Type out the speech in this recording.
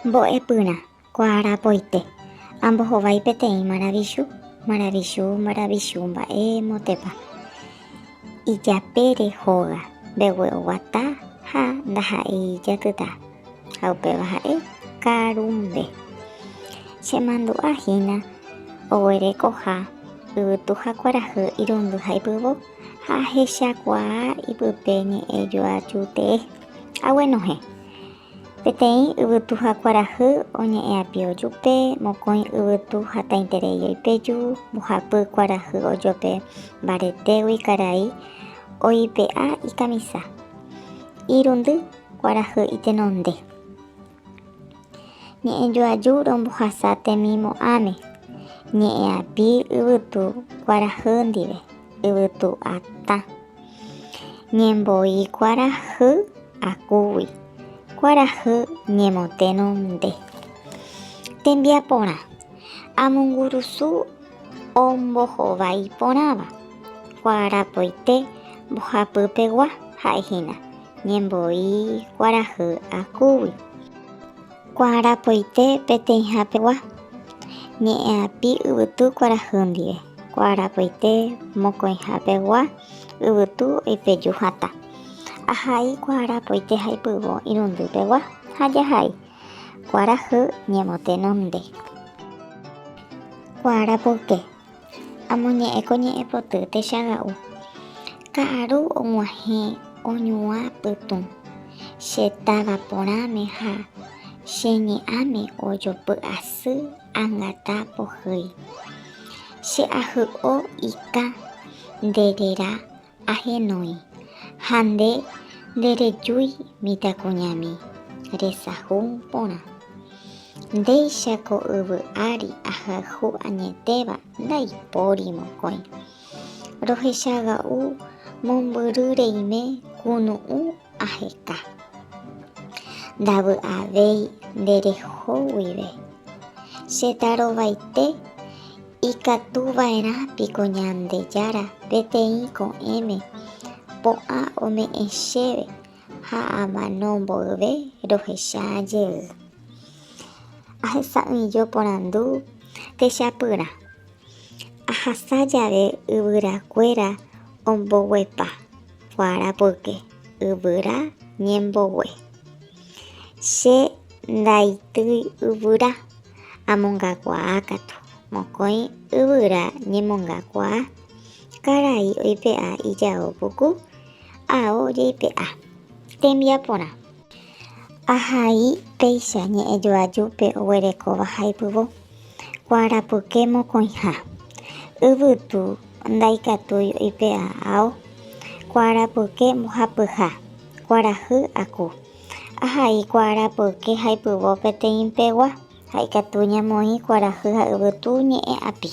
Mbo'epyrã kuarapoite ambohovái peteĩ maravichu mba'émotepa ijapére hóga mbegue oguata ha ndaha'éi jatyta ha upéva ha'e karumbe. Chemandu'ahína oguerekoha yvytu ha kuarahy irundy ha ipyvo ha ahechakuaa ipype ñe'ẽjoajute aguenohẽ peteĩ yvytu ha kuarahy oñe'ẽapio jupe mokõi yvytu hatãiterei oipeju mbohapy kuarahy ojope mbaretégui karai oipe'a ikamisa irundy kuarahy itenonde ñe'ẽjoaju rombohasa temimo'ãme ñe'ẽapi yvytu kuarahy ndive yvytu atã ñemboi kuarahy akúgui kuarahy ñemotenonde tembiaporã amongurusu ombohovái porãva kuarapoite mbohapypegua ha'ehína ñemboi kuarahy akúgui kuarapoite peteĩhapegua ñe'ẽapi yvytu kuarahy ndive kuarapoite mokõihápegua yvytu oipeju hatã ahai kuarapoite ha ipyvo irundypegua ha jahai kuarahy ñemotenonde kuarapoke amoñe'ẽko ñe'ẽpoty techaga'u ka'aru og̃uahẽ oñuã pytũ che tavaporãme ha cheñe'ãme ojopy'asy ág̃ata pohỹi che ahy'o ika nderera ahenói ha nde nderejúi mitãkuñami resahu porã ndéichako yvy ári ahayhu añetéva ndaipóri mokõi rohechaga'u mombyry reime kunu'ũ aheka ndavy'avéi nderehóguive chetarovaite ikatuva'erãpiko Ñandejára peteĩ ko'ẽme po'ã ome'ẽ chéve ha amanomboyve rohechajey ahesa'ỹijo porandu techapyrã ahasa jave yvyrakuéra omboguepa kuarapyke yvyra ñembogue che ndaitýi yvyra amongakuaa katu mokõi yvyra ñemongakuaa karai oipe'a ijao puku ao jeipe'a tembiaporã ahai péicha ñe'ẽjoajúpe oguerekóva ha ipyvo kuarapyke mokõiha yvytu ndaikatúi oipe'a ao kuarapyke mbohapyha kuarahy aku ahai kuarapyke ha ipyvo peteĩpegua ha ikatu ñamoĩ kuarahy ha yvytu ñe'ẽapi.